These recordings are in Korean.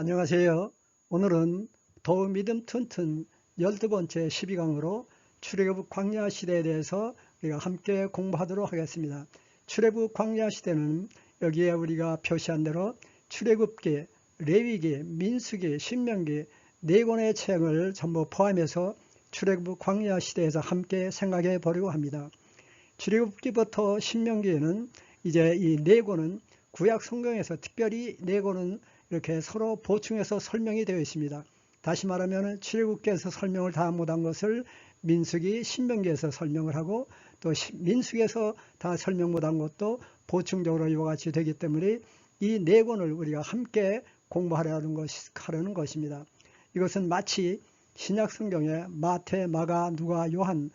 안녕하세요. 오늘은 더 믿음 튼튼 12번째 12강으로 출애굽 광야 시대에 대해서 우리가 함께 공부하도록 하겠습니다. 출애굽 광야 시대는 여기에 우리가 표시한 대로 출애굽기, 레위기, 민수기, 신명기 네 권의 책을 전부 포함해서 출애굽 광야 시대에서 함께 생각해 보려고 합니다. 출애굽기부터 신명기에는 이제 이 네 권은 구약 성경에서 특별히 네 권은 이렇게 서로 보충해서 설명이 되어 있습니다. 다시 말하면 출애굽기에서 설명을 다 못한 것을 민수기, 신명기에서 설명을 하고 또 민수기에서 다 설명 못한 것도 보충적으로 이와 같이 되기 때문에 이 네 권을 우리가 함께 공부하려는 것입니다. 이것은 마치 신약 성경에 마태, 마가, 누가, 요한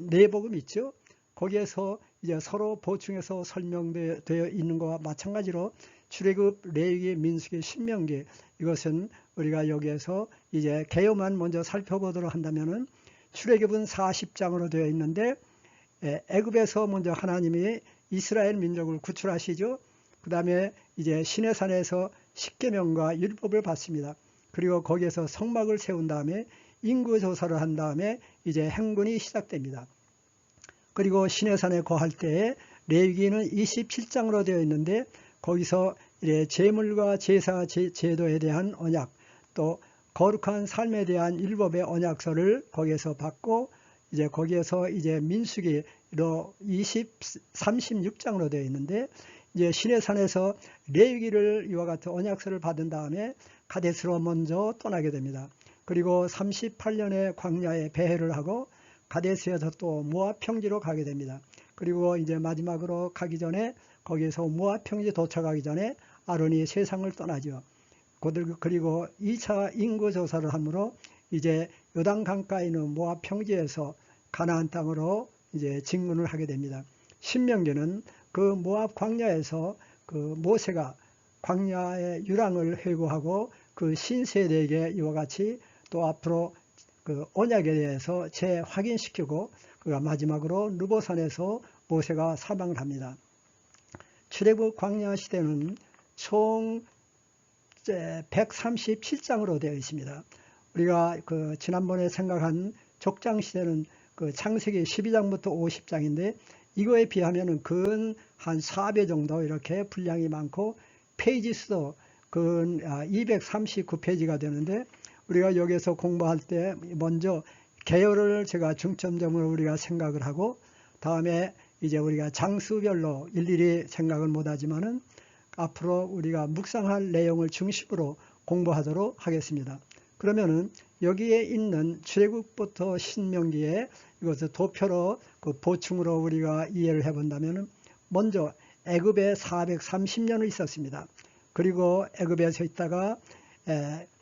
네 복음 있죠. 거기에서 이제 서로 보충해서 설명되어 있는 것과 마찬가지로 출애굽, 레위기, 민수기, 신명기 이것은 우리가 여기에서 이제 개요만 먼저 살펴보도록 한다면은 출애굽은 40장으로 되어 있는데 애굽에서 먼저 하나님이 이스라엘 민족을 구출하시죠. 그 다음에 이제 시내산에서 십계명과 율법을 받습니다. 그리고 거기에서 성막을 세운 다음에 인구조사를 한 다음에 이제 행군이 시작됩니다. 그리고 시내산에 거할 때에 레위기는 27장으로 되어 있는데 거기서 제물과 제사 제도에 대한 언약 또 거룩한 삶에 대한 율법의 언약서를 거기에서 받고 이제 거기에서 이제 민수기로 36장으로 되어 있는데 이제 시내산에서 레위기를 이와 같은 언약서를 받은 다음에 가데스로 먼저 떠나게 됩니다. 그리고 38년의 광야에 배회를 하고 가데스에서 또 모압 평지로 가게 됩니다. 그리고 이제 마지막으로 가기 전에 거기에서 모압 평지 도착하기 전에 아론이 세상을 떠나죠. 그리고 2차 인구 조사를 하므로 이제 요단 강가에 있는 모압 평지에서 가나안 땅으로 이제 진군을 하게 됩니다. 신명기는 그 모압 광야에서 그 모세가 광야의 유랑을 회고하고 그 신세대에게 이와 같이 또 앞으로 그 언약에 대해서 재확인시키고 그가 마지막으로 느보산에서 모세가 사망을 합니다. 출애굽 광야 시대는 총 137장으로 되어 있습니다. 우리가 그 지난번에 생각한 족장 시대는 그 창세기 12장부터 50장인데 이거에 비하면은 근 한 4배 정도 이렇게 분량이 많고 페이지 수도 근 239페이지가 되는데 우리가 여기서 공부할 때 먼저 계열을 제가 중점적으로 우리가 생각을 하고 다음에 이제 우리가 장수별로 일일이 생각을 못하지만은 앞으로 우리가 묵상할 내용을 중심으로 공부하도록 하겠습니다. 그러면은 여기에 있는 출애굽부터 신명기에 이것을 도표로 그 보충으로 우리가 이해를 해본다면은 먼저 애굽에 430년을 있었습니다. 그리고 애굽에서 있다가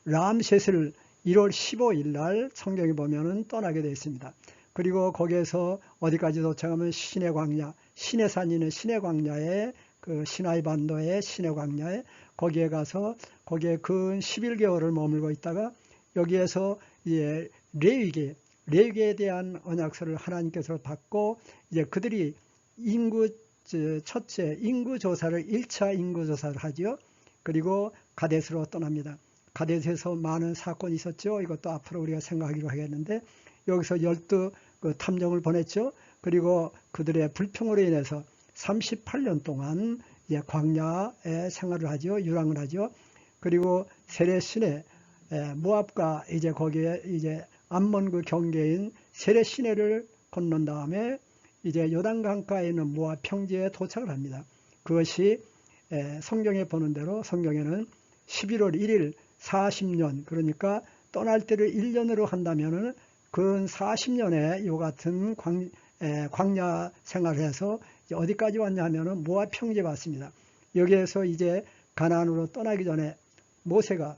람셋을 1월 15일 날 성경에 보면은 떠나게 되어 있습니다. 그리고 거기에서 어디까지 도착하면 시내 광야, 시내산이 있는 시내 광야에 그 시나이 반도의 시내 광야에 거기에 가서 거기에 근 11개월을 머물고 있다가 여기에서 이제 레위기에 대한 언약서를 하나님께서 받고 이제 그들이 첫째 인구 조사를 1차 인구 조사를 하죠. 그리고 가데스로 떠납니다. 가데스에서 많은 사건이 있었죠. 이것도 앞으로 우리가 생각하기로 하겠는데 여기서 12 그 탐정을 보냈죠. 그리고 그들의 불평으로 인해서 38년 동안 이제 광야에 생활을 하죠. 유랑을 하죠. 그리고 세례시내 모압과 이제 거기에 이제 암몬 그 경계인 세례시내를 건넌 다음에 이제 요단강가에 있는 모압 평지에 도착을 합니다. 그것이 성경에 보는 대로 성경에는 11월 1일 40년 그러니까 떠날 때를 1년으로 한다면은 근 40년에 이 같은 광야 생활을 해서 어디까지 왔냐 하면은 모압 평지에 왔습니다. 여기에서 이제 가나안으로 떠나기 전에 모세가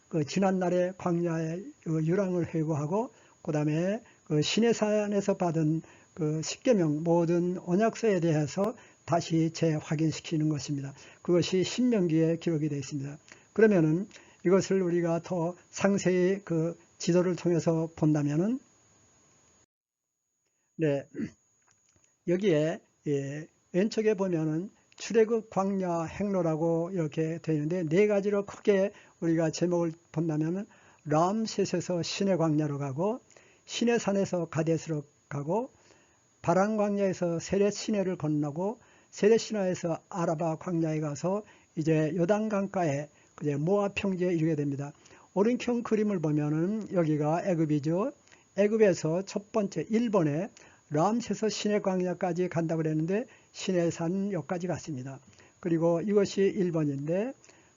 그 지난날의 광야의 유랑을 회고하고 그 다음에 그 시내산에서 받은 그 십계명 모든 언약서에 대해서 다시 재확인시키는 것입니다. 그것이 신명기에 기록이 되어 있습니다. 그러면은 이것을 우리가 더 상세히 그 지도를 통해서 본다면은 네, 여기에 왼쪽에 보면은 출애굽 광야 행로라고 이렇게 되어 있는데 네 가지로 크게 우리가 제목을 본다면 람셋에서 시내 광야로 가고 시내산에서 가데스로 가고 바란 광야에서 세렛 시내를 건너고 세렛 시내에서 아라바 광야에 가서 이제 요단강가에 이제 모압 평지에 이르게 됩니다. 오른편 그림을 보면은 여기가 애굽이죠. 애굽에서 첫 번째 1번에 람셋에서 시내 광야까지 간다고 그랬는데 시내산 여기까지 갔습니다. 그리고 이것이 1번인데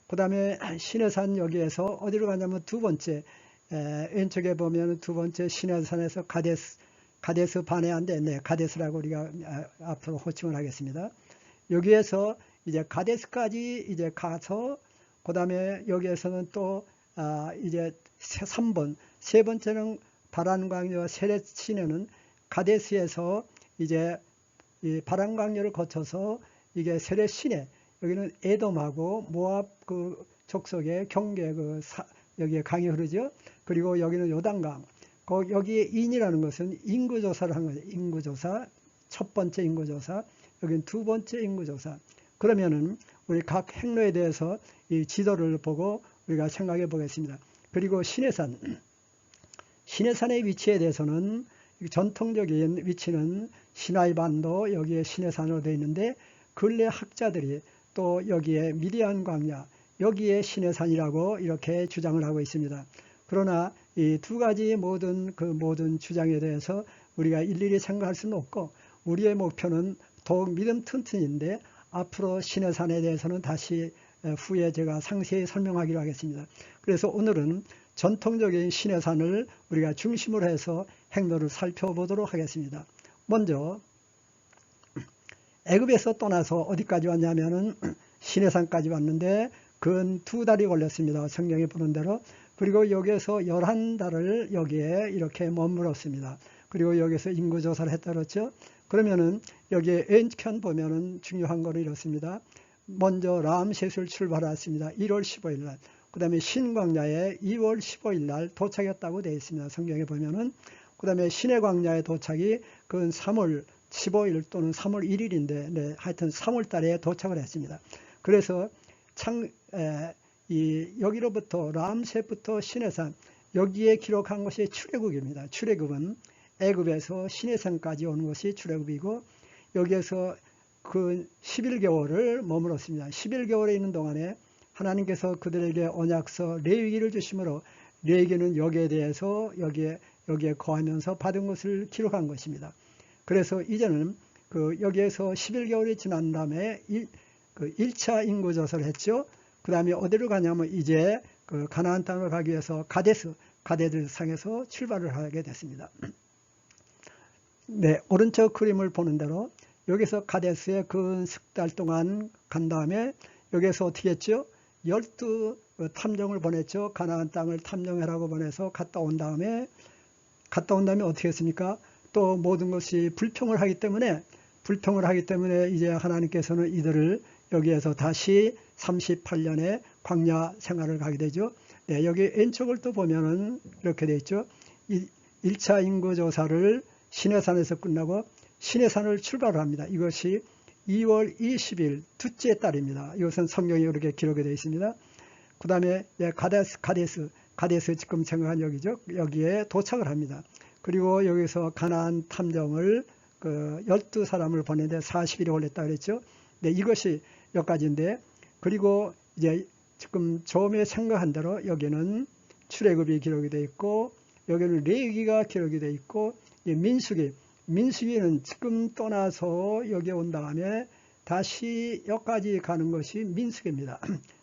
그 다음에 시내산 여기에서 어디로 가냐면 두 번째 왼쪽에 보면 두 번째 시내산에서 가데스 바네아인데 네, 가데스라고 우리가 앞으로 호칭을 하겠습니다. 여기에서 이제 가데스까지 이제 가서 그 다음에 여기에서는 또 이제 3번 세 번째는 바란광야 세렛 시내는 가데스에서 이제 이 바란광야를 거쳐서 이게 세렛 시내 여기는 에돔하고 모압 그 족속의 경계 여기에 강이 흐르죠. 그리고 여기는 요단강. 여기에 인이라는 것은 인구조사를 한 거죠. 인구조사 첫 번째 인구조사 여기는 두 번째 인구조사. 그러면은 우리 각 행로에 대해서 이 지도를 보고 우리가 생각해 보겠습니다. 그리고 시내산의 위치에 대해서는 전통적인 위치는 시나이 반도 여기에 시내산으로 되어 있는데 근래 학자들이 또 여기에 미디안 광야 여기에 시내산이라고 이렇게 주장을 하고 있습니다. 그러나 이 두 가지 모든 주장에 대해서 우리가 일일이 생각할 수는 없고 우리의 목표는 더욱 믿음 튼튼인데 앞으로 시내산에 대해서는 다시 후에 제가 상세히 설명하기로 하겠습니다. 그래서 오늘은 전통적인 시내산을 우리가 중심으로 해서 행로를 살펴보도록 하겠습니다. 먼저 애굽에서 떠나서 어디까지 왔냐면은 시내산까지 왔는데 근 2달이 걸렸습니다. 성경에 보는 대로. 그리고 여기에서 11달을 여기에 이렇게 머물었습니다. 그리고 여기서 인구조사를 했다 그랬죠. 그러면은 여기에 왼편 보면은 중요한 거는 이렇습니다. 먼저 람셋을 출발했습니다. 1월 15일 날. 그 다음에 신광야에 2월 15일 날 도착했다고 되어 있습니다. 성경에 보면은. 그 다음에 시내광야에 도착이 그 3월 15일 또는 3월 1일인데 네, 하여튼 3월 달에 도착을 했습니다. 그래서 여기로부터 람셋부터 시내산 여기에 기록한 것이 출애굽입니다. 출애굽은 애굽에서 시내산까지 오는 것이 출애굽이고 여기에서 그 11개월을 머물었습니다. 11개월에 있는 동안에 하나님께서 그들에게 언약서 레위기를 주심으로 레위기는 여기에 대해서 여기에 거하면서 받은 것을 기록한 것입니다. 그래서 이제는 여기에서 11개월이 지난 다음에 1차 인구조사를 했죠. 그 다음에 어디로 가냐면 이제 가나안 땅을 가기 위해서 가데스 상에서 출발을 하게 됐습니다. 네, 오른쪽 그림을 보는 대로 여기서 가데스에 근 석 달 동안 간 다음에 여기서 어떻게 했죠? 12 탐정을 보냈죠. 가나안 땅을 탐정하라고 보내서 갔다 온 다음에 어떻게 했습니까? 또 모든 것이 불평을 하기 때문에 이제 하나님께서는 이들을 여기에서 다시 38년의 광야 생활을 가게 되죠. 네, 여기 왼쪽을 또 보면은 이렇게 되어 있죠. 1차 인구조사를 시내산에서 끝나고 시내산을 출발합니다. 이것이 2월 20일 둘째 달입니다. 이것은 성경에 이렇게 기록이 되어 있습니다. 그 다음에 가데스 지금 생각한 여기죠. 여기에 도착을 합니다. 그리고 여기서 가나안 탐정을 12사람을 보내는데 40일이 걸렸다 그랬죠. 네, 이것이 여기까지인데 그리고 이제 지금 처음에 생각한 대로 여기는 출애굽이 기록이 되어 있고 여기는 레위기가 기록이 되어 있고 민수기는 지금 떠나서 여기 온 다음에 다시 여기까지 가는 것이 민수기입니다.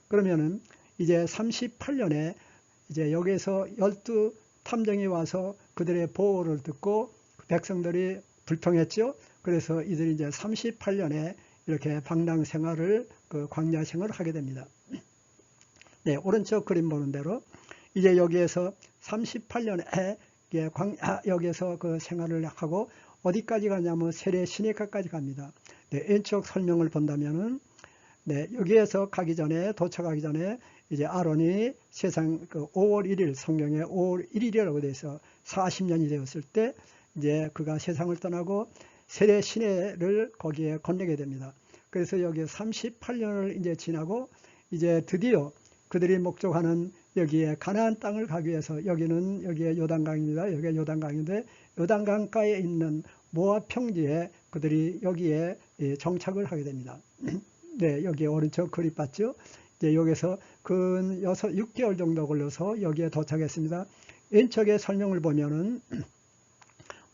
그러면은 이제 38년에 이제 여기에서 12 탐정이 와서 그들의 보호를 듣고 백성들이 불평했죠. 그래서 이들이 이제 38년에 이렇게 방랑 생활을 광야 생활을 하게 됩니다. 네, 오른쪽 그림 보는 대로 이제 여기에서 38년에 여기에서 그 생활을 하고 어디까지 가냐면 세례 시내가까지 갑니다. 네, 왼쪽 설명을 본다면은 네, 여기에서 도착하기 전에 이제 아론이 세상 5월 1일 성경에 5월 1일이라고 되어 있어 40년이 되었을 때 이제 그가 세상을 떠나고 세례 시내를 거기에 건너게 됩니다. 그래서 여기 38년을 이제 지나고 이제 드디어 그들이 목적하는 여기에 가나안 땅을 가기 위해서 여기에 요단강입니다. 여기가 요단강인데 요단강가에 있는 모압 평지에 그들이 여기에 정착을 하게 됩니다. 네, 여기 오른쪽 그립 봤죠? 이제 여기서 근 6개월 정도 걸려서 여기에 도착했습니다. 왼쪽의 설명을 보면은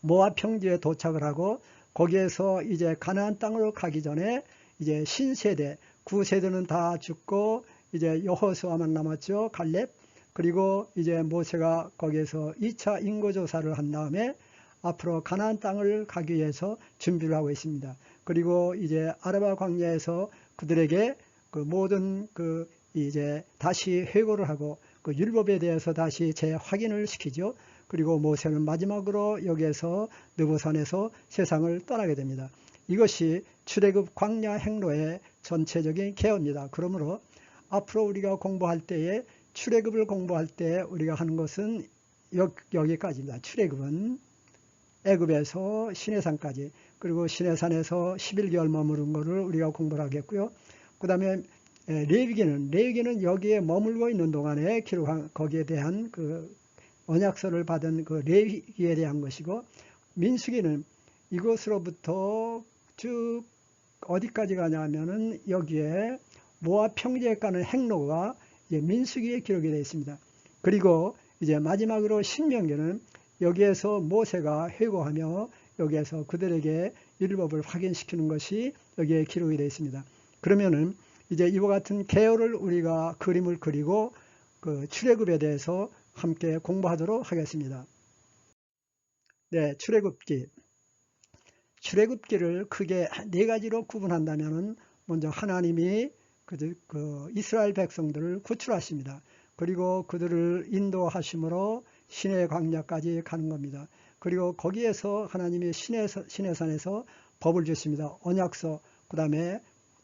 모압 평지에 도착을 하고 거기에서 이제 가나안 땅으로 가기 전에 이제 신세대, 9세대는 다 죽고 이제 여호수아만 남았죠. 갈렙. 그리고 이제 모세가 거기에서 2차 인구조사를 한 다음에 앞으로 가나안 땅을 가기 위해서 준비를 하고 있습니다. 그리고 이제 아라바 광야에서 그들에게 그 모든 그 이제 다시 회고를 하고 그 율법에 대해서 다시 재확인을 시키죠. 그리고 모세는 마지막으로 여기에서 느보산에서 세상을 떠나게 됩니다. 이것이 출애굽 광야 행로의 전체적인 개요입니다. 그러므로 앞으로 우리가 공부할 때에 출애굽을 공부할 때 우리가 하는 것은 여기까지입니다. 출애굽은 애굽에서 시내산까지, 그리고 시내산에서 11개월 머무른 것을 우리가 공부를 하겠고요. 그 다음에 레위기는 여기에 머물고 있는 동안에 기록한 거기에 대한 그 언약서를 받은 그 레위기에 대한 것이고, 민수기는 이것으로부터 쭉 어디까지 가냐면은 여기에 모압 평지에 가는 행로가 민수기에 기록이 되어 있습니다. 그리고 이제 마지막으로 신명기는 여기에서 모세가 회고하며 여기에서 그들에게 율법을 확인시키는 것이 여기에 기록이 되어 있습니다. 그러면은 이제 이와 같은 개요를 우리가 그림을 그리고 그 출애굽에 대해서 함께 공부하도록 하겠습니다. 네, 출애굽기를 크게 네 가지로 구분한다면은 먼저 하나님이 그 이스라엘 백성들을 구출하십니다. 그리고 그들을 인도하심으로 시내 광야까지 가는 겁니다. 그리고 거기에서 하나님이 시내산에서 법을 주십니다. 언약서, 그 다음에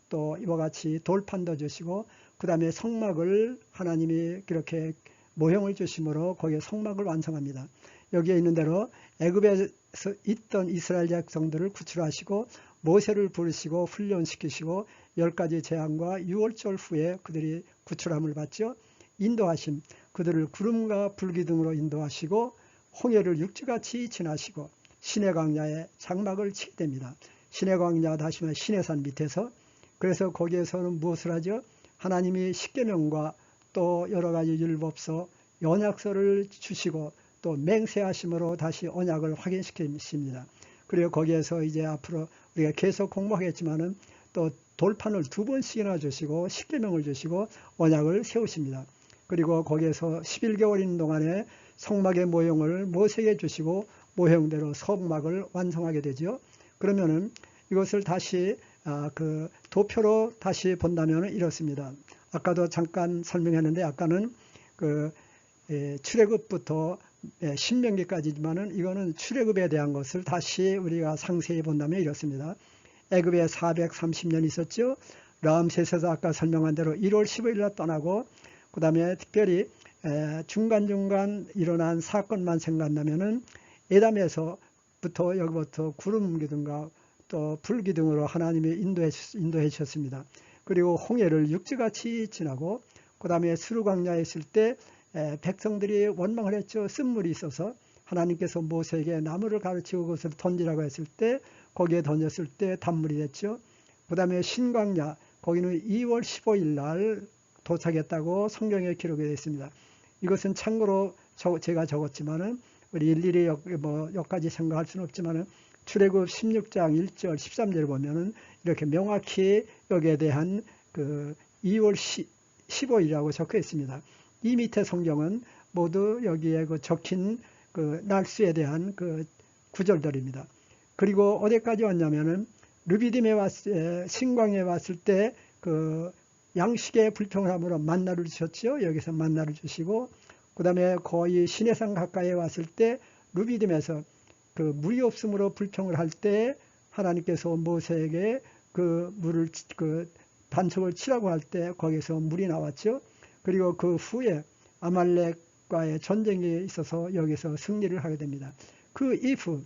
또 이와 같이 돌판도 주시고, 그 다음에 성막을 하나님이 그렇게 모형을 주심으로 거기에 성막을 완성합니다. 여기에 있는 대로 애굽에서 있던 이스라엘 백성들을 구출하시고 모세를 부르시고 훈련시키시고 10가지 재앙과 6월절 후에 그들이 구출함을 받죠. 인도하심, 그들을 구름과 불기둥으로 인도하시고 홍해를 육지같이 지나시고 시내 광야에 장막을 치게 됩니다. 시내 광야 다시 말해 시내산 밑에서, 그래서 거기에서는 무엇을 하죠? 하나님이 십계명과 또 여러 가지 율법서, 언약서를 주시고 또 맹세하심으로 다시 언약을 확인시키십니다. 그리고 거기에서 이제 앞으로 우리가 계속 공부하겠지만은 또 돌판을 2번씩이나 주시고 십계명을 주시고 언약을 세우십니다. 그리고 거기에서 11개월인 동안에 성막의 모형을 모세에게 주시고 모형대로 성막을 완성하게 되죠. 그러면은 이것을 다시 그 도표로 다시 본다면 이렇습니다. 아까도 잠깐 설명했는데 아까는 그 출애굽부터 신명기까지지만은 이거는 출애굽에 대한 것을 다시 우리가 상세히 본다면 이렇습니다. 애굽에 430년 있었죠. 람세스에서 아까 설명한 대로 1월 15일 날 떠나고, 그 다음에 특별히 중간중간 일어난 사건만 생각나면은 에담에서부터 여기부터 구름기둥과 또 불기둥으로 하나님이 인도해 주셨습니다. 그리고 홍해를 육지같이 지나고, 그 다음에 수르광야에 있을 때 백성들이 원망을 했죠. 쓴물이 있어서 하나님께서 모세에게 나무를 가르치고 그것을 던지라고 했을 때 거기에 던졌을 때 단물이 됐죠. 그 다음에 신광야, 거기는 2월 15일 날 도착했다고 성경에 기록이 되어 있습니다. 이것은 참고로 제가 적었지만은 우리 일일이 여기까지 생각할 수는 없지만은 출애굽 16장 1절 13절 보면은 이렇게 명확히 여기에 대한 그 2월 15일이라고 적혀 있습니다. 이 밑에 성경은 모두 여기에 그 적힌 그 날수에 대한 그 구절들입니다. 그리고 어디까지 왔냐면은 르비딤에 신광에 왔을 때 그 양식의 불평함으로 만나를 주셨죠. 여기서 만나를 주시고, 그 다음에 거의 시내산 가까이에 왔을 때 르비딤에서 그 물이 없음으로 불평을 할 때 하나님께서 모세에게 그 물을 그 반석을 치라고 할 때 거기서 물이 나왔죠. 그리고 그 후에 아말렉과의 전쟁이 있어서 여기서 승리를 하게 됩니다. 그 이후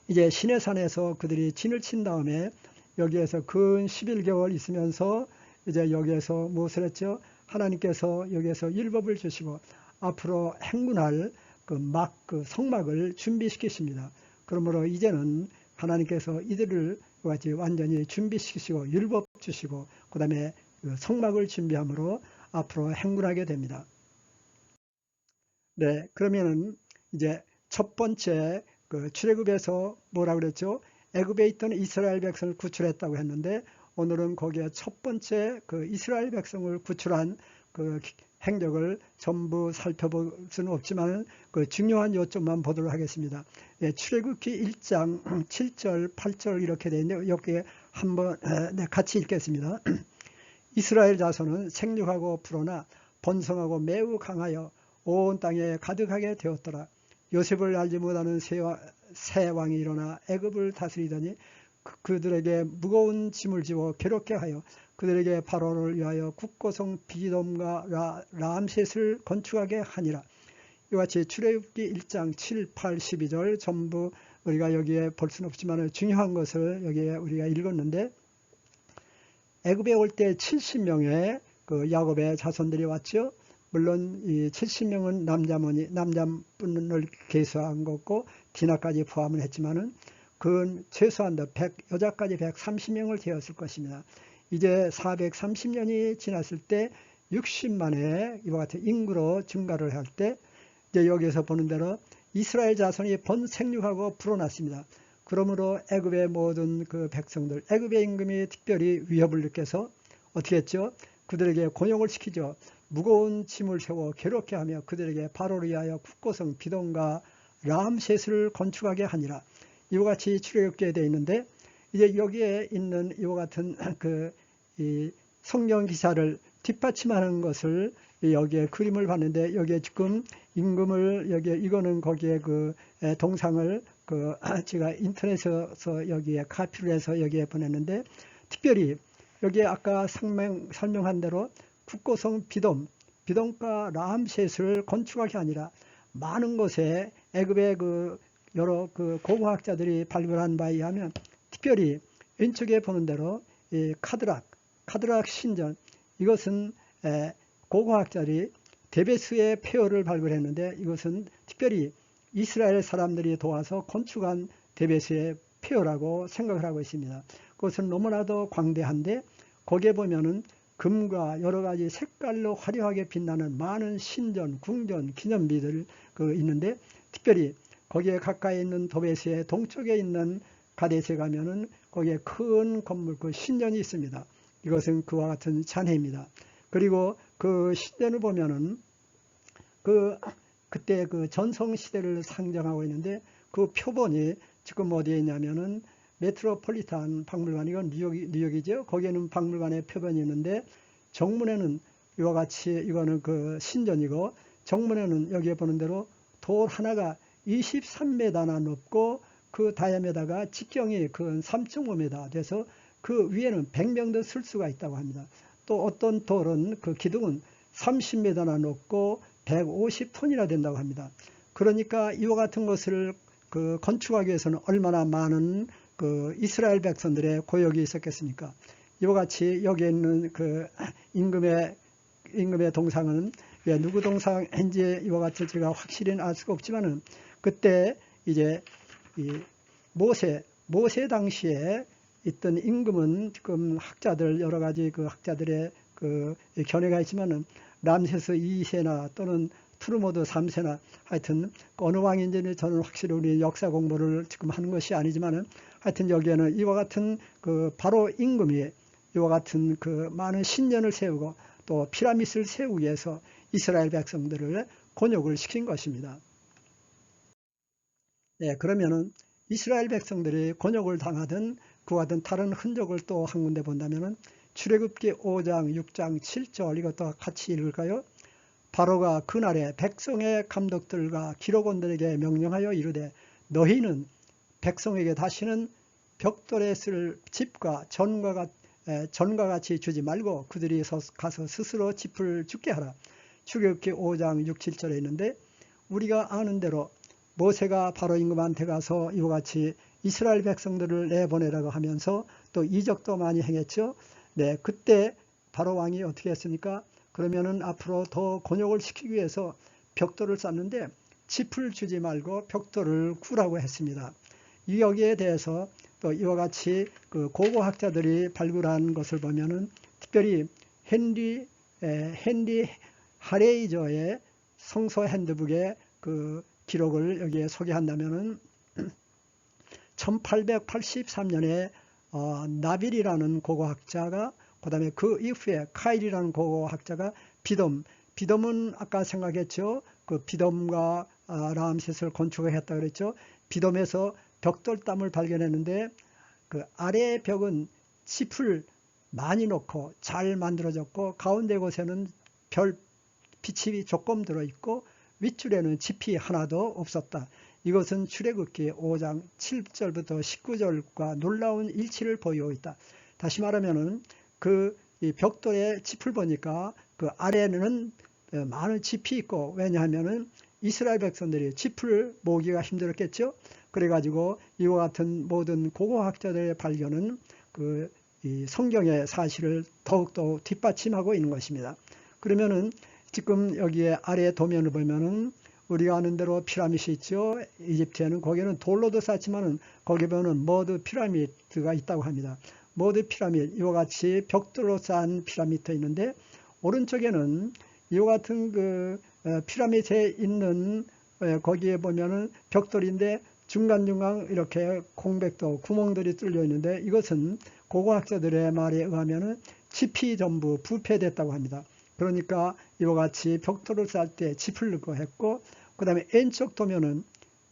이제 시내산에서 그들이 진을 친 다음에 여기에서 근 11개월 있으면서 이제 여기에서 무엇을 했죠? 하나님께서 여기에서 율법을 주시고 앞으로 행군할 그 성막을 준비시키십니다. 그러므로 이제는 하나님께서 이들을 같이 완전히 준비시키시고 율법 주시고 그 다음에 성막을 준비함으로 앞으로 행군하게 됩니다. 네, 그러면은 이제 첫 번째 그 출애굽에서 뭐라 그랬죠? 애굽에 있던 이스라엘 백성을 구출했다고 했는데 오늘은 거기에 첫 번째 그 이스라엘 백성을 구출한 그 행적을 전부 살펴볼 수는 없지만 그 중요한 요점만 보도록 하겠습니다. 예, 출애굽기 1장 7절 8절 이렇게 되어 있는데 여기에 한번 같이 읽겠습니다. 이스라엘 자손은 생육하고 불어나 번성하고 매우 강하여 온 땅에 가득하게 되었더라. 요셉을 알지 못하는 새 왕이 일어나 애굽을 다스리더니 그들에게 무거운 짐을 지워 괴롭게 하여 그들에게 바로를 위하여 국고성 비돔과 람셋을 건축하게 하니라. 이같이 출애굽기 1장 7, 8, 12절 전부 우리가 여기에 볼 수는 없지만 중요한 것을 여기에 우리가 읽었는데 애굽에 올 때 70명의 그 야곱의 자손들이 왔죠. 물론 이 70명은 남자분을 계수한 거고 디나까지 포함을 했지만은 그건 최소한도 여자까지 130명을 되었을 것입니다. 이제 430년이 지났을 때 60만의 이와 같은 인구로 증가를 할 때 이제 여기에서 보는 대로 이스라엘 자손이 번생육하고 불어났습니다. 그러므로 애굽의 모든 그 백성들, 애굽의 임금이 특별히 위협을 느껴서 어떻게 했죠? 그들에게 곤욕을 시키죠. 무거운 짐을 세워 괴롭게 하며 그들에게 바로를 위하여 국고성 비돔과 람셋을 건축하게 하니라. 이와 같이 출애굽기에 되어 있는데 이제 여기에 있는 이와 같은 이 성경 기사를 뒷받침하는 것을 여기에 그림을 봤는데 여기에 지금 임금을 여기에 이거는 거기에 그 동상을 제가 인터넷에서 여기에 카피를 해서 여기에 보냈는데 특별히 여기에 아까 설명한 대로 국고성 비돔과 람셋을 건축하게 아니라 많은 곳에 애굽의 그 여러 그 고고학자들이 발굴한 바에 의하면 특별히 왼쪽에 보는 대로 이 카드락 신전 이것은 고고학자들이 데베스의 폐허를 발굴했는데 이것은 특별히 이스라엘 사람들이 도와서 건축한 데베스의 폐허라고 생각을 하고 있습니다. 그것은 너무나도 광대한데 거기에 보면은 금과 여러 가지 색깔로 화려하게 빛나는 많은 신전, 궁전, 기념비들 있는데 특별히 거기에 가까이 있는 도베스의 동쪽에 있는 가데스에 가면은 거기에 큰 건물, 그 신전이 있습니다. 이것은 그와 같은 잔해입니다. 그리고 그 신전을 보면은 그때 그 전성시대를 상징하고 있는데 그 표본이 지금 어디에 있냐면은 메트로폴리탄 박물관, 이건 뉴욕이죠. 거기에는 박물관에 표본이 있는데 정문에는 이와 같이 이거는 그 신전이고 정문에는 여기에 보는 대로 돌 하나가 23m나 높고 그 다이아미터가 직경이 그 3.5m 돼서 그 위에는 100명도 쓸 수가 있다고 합니다. 또 어떤 돌은 그 기둥은 30m나 높고 150톤이나 된다고 합니다. 그러니까 이와 같은 것을 그 건축하기 위해서는 얼마나 많은 그 이스라엘 백성들의 고역이 있었겠습니까? 이와 같이 여기에 있는 그 임금의 동상은 왜 누구 동상인지 이와 같이 제가 확실히 알 수가 없지만은 그때 이제 이 모세 당시에 있던 임금은 지금 학자들 여러 가지 그 학자들의 그 견해가 있지만은 람세스 2세나 또는 투르모드 3세나 하여튼 어느 왕인지는 저는 확실히 우리 역사 공부를 지금 하는 것이 아니지만은 하여튼 여기에는 이와 같은 그 바로 임금이 이와 같은 그 많은 신전을 세우고 또 피라미드를 세우기 위해서 이스라엘 백성들을 곤욕을 시킨 것입니다. 네, 그러면은 이스라엘 백성들이 곤욕을 당하던 그와 같은 다른 흔적을 또 한 군데 본다면은 출애굽기 5장, 6장, 7절 이것도 같이 읽을까요? 바로가 그날에 백성의 감독들과 기록원들에게 명령하여 이르되 너희는 백성에게 다시는 벽돌에 쓸 집과 전과 같이 주지 말고 그들이 가서 스스로 집을 죽게 하라. 출애굽기 5장 6, 7절에 있는데 우리가 아는 대로 모세가 바로 임금한테 가서 이와 같이 이스라엘 백성들을 내보내라고 하면서 또 이적도 많이 행했죠. 네, 그때 바로 왕이 어떻게 했습니까? 그러면은 앞으로 더 곤욕을 시키기 위해서 벽돌을 쌓는데 짚을 주지 말고 벽돌을 구라고 했습니다. 여기에 대해서 또 이와 같이 그 고고학자들이 발굴한 것을 보면은 특별히 헨리 하레이저의 성서 핸드북의 그 기록을 여기에 소개한다면은 1883년에 나빌이라는 고고학자가, 그 다음에 그 이후에 카일이라는 고고학자가 비돔은 아까 생각했죠. 그 비돔과 라암셋을 건축했다 그랬죠. 비돔에서 벽돌담을 발견했는데 그 아래 벽은 짚을 많이 넣고 잘 만들어졌고 가운데 곳에는 별 빛이 조금 들어있고 윗줄에는 짚이 하나도 없었다. 이것은 출애굽기 5장 7절부터 19절과 놀라운 일치를 보이고 있다. 다시 말하면은 이 벽돌의 짚을 보니까 그 아래는 많은 짚이 있고, 왜냐하면은 이스라엘 백성들이 짚을 모으기가 힘들었겠죠. 그래가지고 이와 같은 모든 고고학자들의 발견은 이 성경의 사실을 더욱더 뒷받침하고 있는 것입니다. 그러면은 지금 여기에 아래 도면을 보면은 우리가 아는 대로 피라미드 있죠. 이집트에는 거기는 돌로도 쌓지만은 거기 보면 머드 피라미드가 있다고 합니다. 머드 피라미드, 이와 같이 벽돌로 쌓은 피라미드 있는데 오른쪽에는 이와 같은 그 피라미드에 있는 거기에 보면은 벽돌인데 중간중간 이렇게 공백도 구멍들이 뚫려 있는데 이것은 고고학자들의 말에 의하면은 짚이 전부 부패됐다고 합니다. 그러니까 이와 같이 벽돌을 쌓을 때 짚을 넣고 했고, 그 다음에 왼쪽 도면은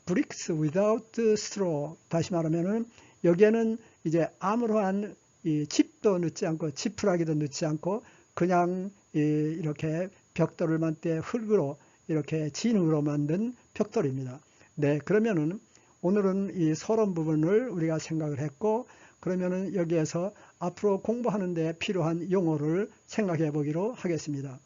bricks without straw, 다시 말하면은 여기에는 이제 아무러한 이 짚도 넣지 않고 지푸라기도 넣지 않고 그냥 이렇게 벽돌을 만들 때 흙으로 이렇게 진흙으로 만든 벽돌입니다. 네, 그러면은 오늘은 이 서론 부분을 우리가 생각을 했고, 그러면은 여기에서 앞으로 공부하는데 필요한 용어를 생각해 보기로 하겠습니다.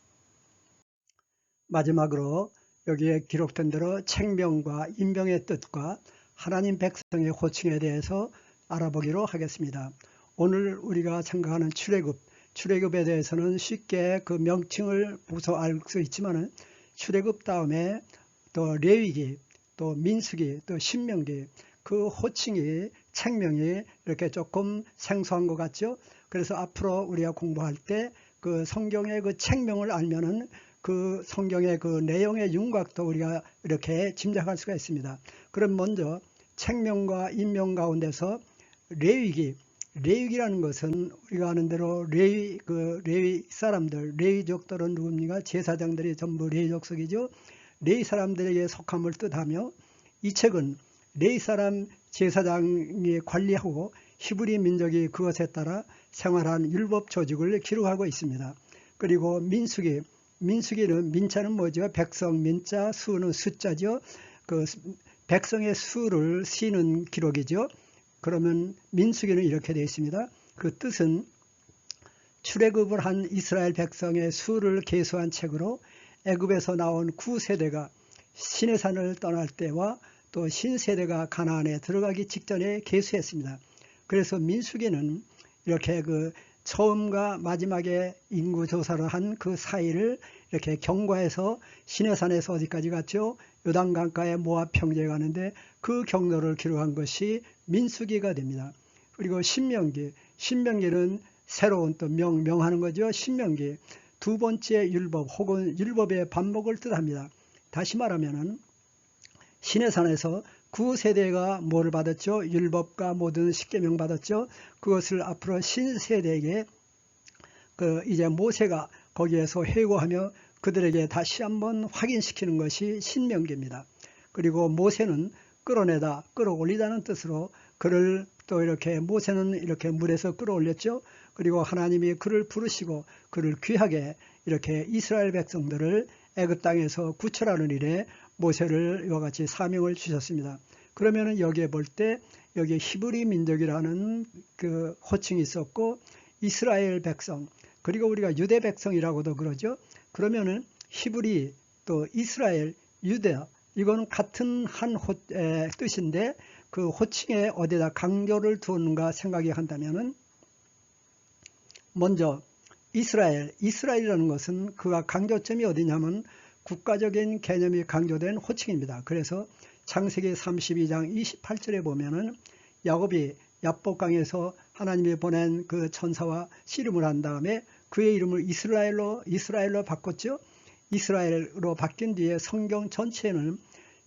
마지막으로 여기에 기록된 대로 책명과 인명의 뜻과 하나님 백성의 호칭에 대해서 알아보기로 하겠습니다. 오늘 우리가 생각하는 출애굽에 대해서는 쉽게 그 명칭을 보서 알 수 있지만은 출애굽 다음에 또 레위기, 또 민수기, 또 신명기, 그 호칭이, 책명이 이렇게 조금 생소한 것 같죠. 그래서 앞으로 우리가 공부할 때 그 성경의 그 책명을 알면은 그 성경의 그 내용의 윤곽도 우리가 이렇게 짐작할 수가 있습니다. 그럼 먼저 책명과 인명 가운데서 레위기라는 것은 우리가 아는 대로 레위 사람들, 레위족들은 누굽니까? 제사장들이 전부 레위족속이죠. 레위 사람들에게 속함을 뜻하며, 이 책은 레위 사람 제사장이 관리하고 히브리 민족이 그것에 따라 생활한 율법 조직을 기록하고 있습니다. 그리고 민수기는 민자는 뭐죠? 백성 민자, 수는 숫자죠. 그 백성의 수를 세는 기록이죠. 그러면 민수기는 이렇게 되어 있습니다. 그 뜻은 출애굽을 한 이스라엘 백성의 수를 계수한 책으로 애굽에서 나온 9세대가 시내산을 떠날 때와 또 신세대가 가나안에 들어가기 직전에 계수했습니다. 그래서 민수기는 이렇게 그 처음과 마지막에 인구 조사를 한 그 사이를 이렇게 경과해서 시내산에서 어디까지 갔죠? 요단강가에 모압 평지에 가는데 그 경로를 기록한 것이 민수기가 됩니다. 그리고 신명기는 새로운 또 명하는 거죠. 신명기 두 번째 율법 혹은 율법의 반복을 뜻합니다. 다시 말하면은 시내산에서 9세대가 뭐를 받았죠? 율법과 모든 십계명 받았죠. 그것을 앞으로 신세대에게 이제 모세가 거기에서 회고하며 그들에게 다시 한번 확인시키는 것이 신명기입니다. 그리고 모세는 끌어올리다는 뜻으로 그를 또 이렇게 모세는 이렇게 물에서 끌어올렸죠. 그리고 하나님이 그를 부르시고 그를 귀하게 이렇게 이스라엘 백성들을 애굽 땅에서 구출하는 일에 모세를 이와 같이 사명을 주셨습니다. 그러면은 여기에 볼 때 여기 히브리 민족이라는 그 호칭이 있었고 이스라엘 백성, 그리고 우리가 유대 백성이라고도 그러죠. 그러면은 히브리 또 이스라엘, 유대 이거는 같은 한 뜻인데 그 호칭에 어디다 강조를 두는가 생각이 한다면은 먼저 이스라엘이라는 것은 그가 강조점이 어디냐면 국가적인 개념이 강조된 호칭입니다. 그래서 창세기 32장 28절에 보면은 야곱이 야복강에서 하나님이 보낸 그 천사와 씨름을 한 다음에 그의 이름을 이스라엘로 바꿨죠. 이스라엘로 바뀐 뒤에 성경 전체는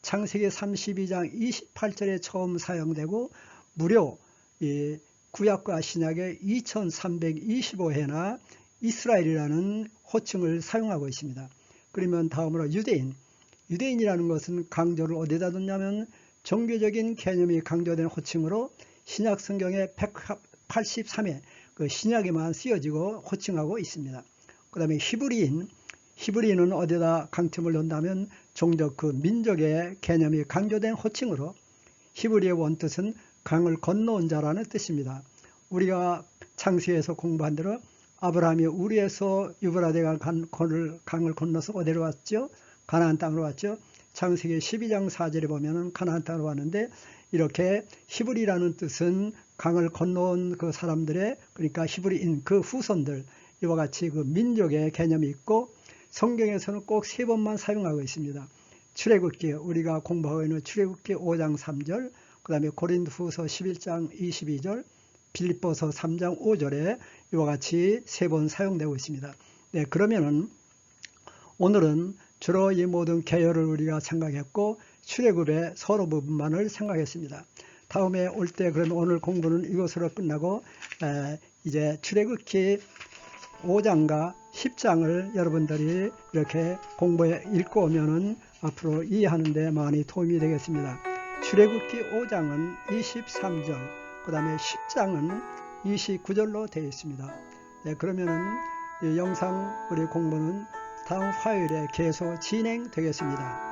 창세기 32장 28절에 처음 사용되고 무려 이 구약과 신약의 2325회나 이스라엘이라는 호칭을 사용하고 있습니다. 그러면 다음으로 유대인이라는 것은 강조를 어디다 뒀냐면 종교적인 개념이 강조된 호칭으로 신약 성경의 183회 그 신약에만 쓰여지고 호칭하고 있습니다. 그 다음에 히브리인은 어디다 강점을 둔다면 종족 그 민족의 개념이 강조된 호칭으로 히브리의 원뜻은 강을 건너온 자라는 뜻입니다. 우리가 창세기에서 공부한 대로 아브라함이 우리에서 유브라데가 강을 건너서 어디로 왔죠? 가나안 땅으로 왔죠. 창세기 12장 4절에 보면은 가나안 땅으로 왔는데 이렇게 히브리라는 뜻은 강을 건너온 그 사람들의 그러니까 히브리인 그 후손들 이와 같이 그 민족의 개념이 있고 성경에서는 꼭 3번만 사용하고 있습니다. 출애굽기 우리가 공부하고 있는 출애굽기 5장 3절 그 다음에 고린도후서 11장 22절 빌립보서 3장 5절에 이와 같이 3번 사용되고 있습니다. 네, 그러면은 오늘은 주로 이 모든 계열을 우리가 생각했고 출애굽의 서로 부분만을 생각했습니다. 다음에 올 때 그러면 오늘 공부는 이것으로 끝나고 이제 출애굽기 5장과 10장을 여러분들이 이렇게 공부해 읽고 오면은 앞으로 이해하는 데 많이 도움이 되겠습니다. 출애굽기 5장은 23절 그 다음에 10장은 29절로 되어 있습니다. 네, 그러면은 이 영상 우리 공부는 다음 화요일에 계속 진행되겠습니다.